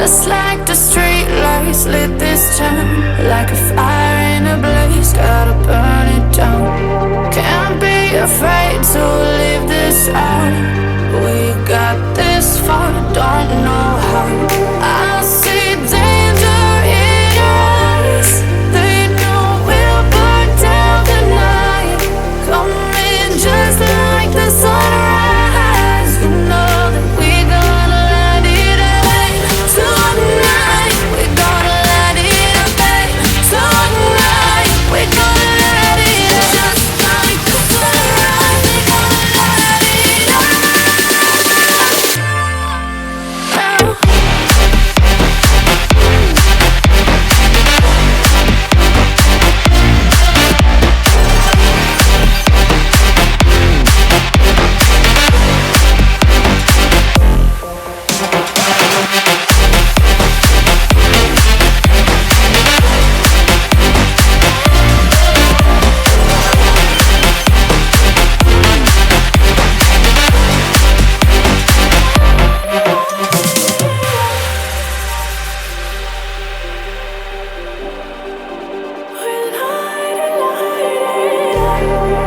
Just like the street lights lit this town, like a fire in a blaze, gotta burn it down. Can't be afraid to leave this out. We got this far, don't know how. I see danger in your eyes. They know we'll burn down the night. Coming just like the sunrise. You know that we gonna let it rain. Tonight we gonna let it rain. Tonight we gonna let it rain. Just like the sunrise, we gonna let it rain.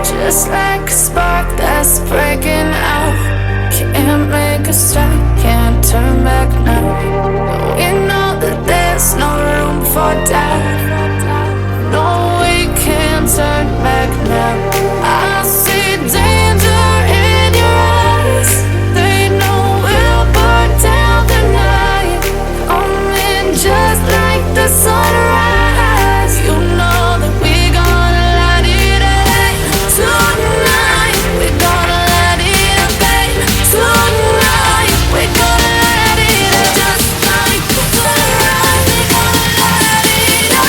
Just like a spark that's breaking out. Can't make a stop, can't turn back now. We know that there's no room for doubt. No, we can't turn back now. I see danger in your eyes. They know we'll burn down the night. Coming just like the sunrise. You know that we gonna let it rain. Tonight we gonna let it rain. Tonight we gonna let it rain. Just like the sunrise, we gonna let it rain.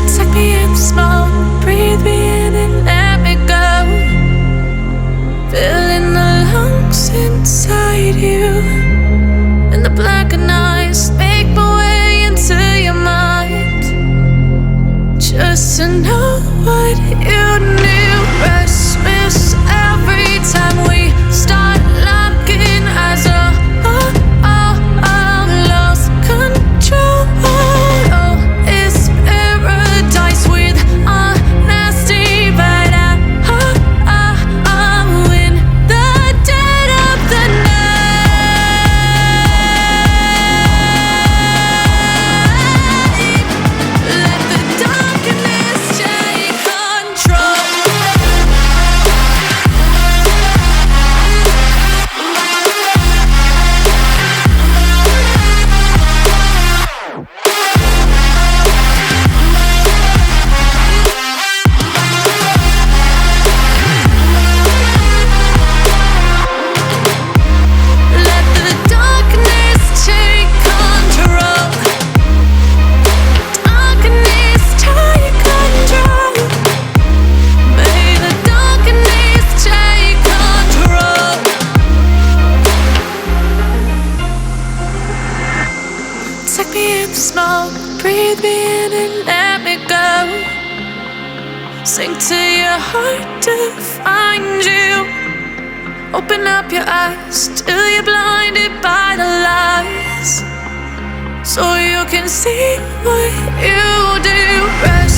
Suck me in the smoke, breathe me in and let me go. Filling the lungs inside you. And the blackened eyes make my way into your mind. Just to know what you knew. Restless every time we start locking eyes. Lost control. Oh, it's paradise with a nasty bite. I'm in the dead of the night. Let the darkness take control. Let the darkness take control. Darkness take control. May the darkness take control. Suck me in the smoke, breathe me in and let me go. Sink to your heart to find you. Open up your eyes till you're blinded by the lies, so you can see what you do. Rest